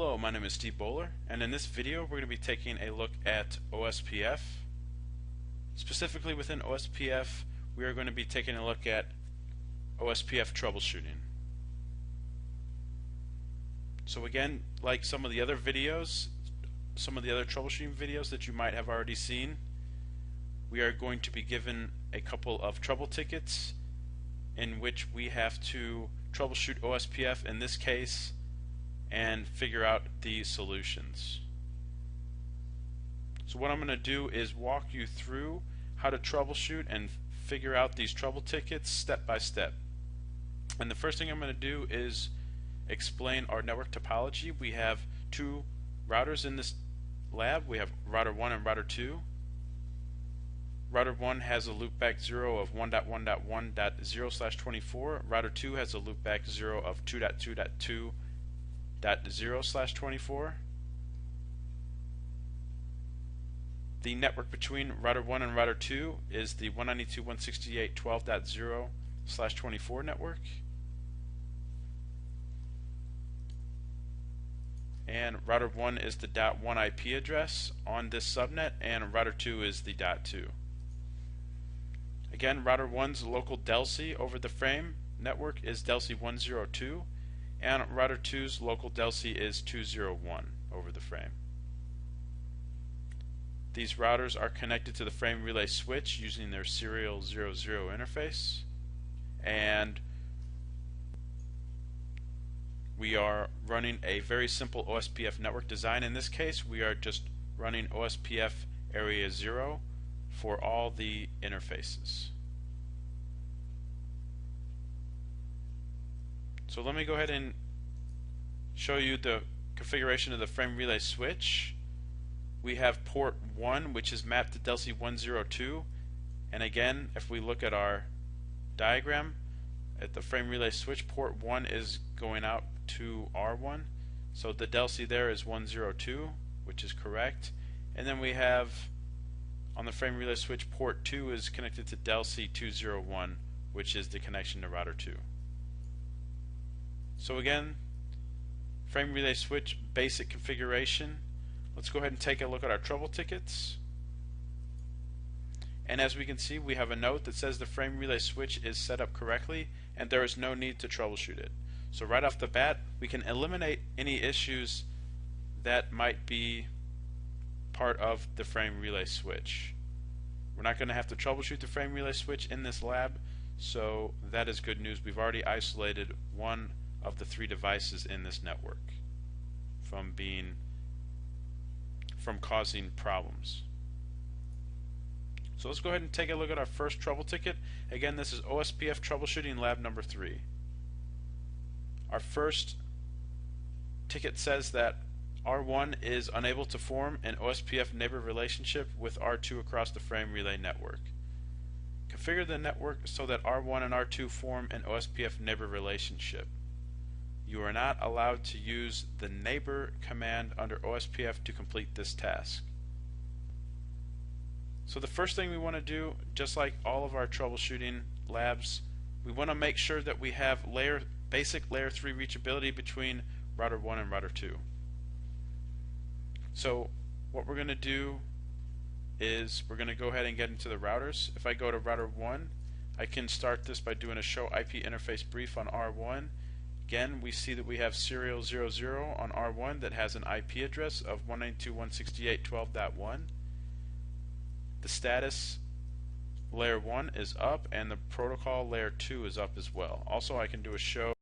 Hello, my name is Steve Bowler, and in this video we're going to be taking a look at OSPF. Specifically within OSPF, we are going to be taking a look at OSPF troubleshooting. So again, like some of the other videos, some of the other troubleshooting videos that you might have already seen, we are going to be given a couple of trouble tickets in which we have to troubleshoot OSPF in this case and figure out the solutions. So what I'm going to do is walk you through how to troubleshoot and figure out these trouble tickets step by step. And the first thing I'm going to do is explain our network topology. We have two routers in this lab. We have router 1 and router 2. Router 1 has a loopback 0 of 1.1.1.0/24. Router 2 has a loopback 0 of 2.2.2.0/24. The network between router 1 and router 2 is the 192.168.12.0/24 network. And router 1 is the .1 IP address on this subnet, and router 2 is the .2. Again, router 1's local DELC over the frame network is DELC 102, and router 2's local DELC is 201 over the frame. These routers are connected to the frame relay switch using their serial 00 interface, and we are running a very simple OSPF network design. In this case, we are just running OSPF area 0 for all the interfaces. So let me go ahead and show you the configuration of the frame relay switch. We have port 1, which is mapped to DELC 102, and again, if we look at our diagram at the frame relay switch, port 1 is going out to R1, so the DELC there is 102, which is correct. And then we have on the frame relay switch, port 2 is connected to DELC 201, which is the connection to router 2. So again, frame relay switch basic configuration. Let's go ahead and take a look at our trouble tickets. And as we can see, we have a note that says the frame relay switch is set up correctly and there is no need to troubleshoot it. So right off the bat, we can eliminate any issues that might be part of the frame relay switch. We're not going to have to troubleshoot the frame relay switch in this lab, so that is good news. We've already isolated one of the 3 devices in this network from causing problems. So let's go ahead and take a look at our first trouble ticket. Again, this is OSPF Troubleshooting Lab number 3. Our first ticket says that R1 is unable to form an OSPF neighbor relationship with R2 across the frame relay network. Configure the network so that R1 and R2 form an OSPF neighbor relationship. You are not allowed to use the neighbor command under OSPF to complete this task. So the first thing we want to do, just like all of our troubleshooting labs, we want to make sure that we have basic layer 3 reachability between router 1 and router 2. So what we're going to do is we're going to go ahead and get into the routers. If I go to router 1, I can start this by doing a show IP interface brief on R1. Again, we see that we have serial 00 on R1 that has an IP address of 192.168.12.1. The status layer 1 is up and the protocol layer 2 is up as well. Also, I can do a show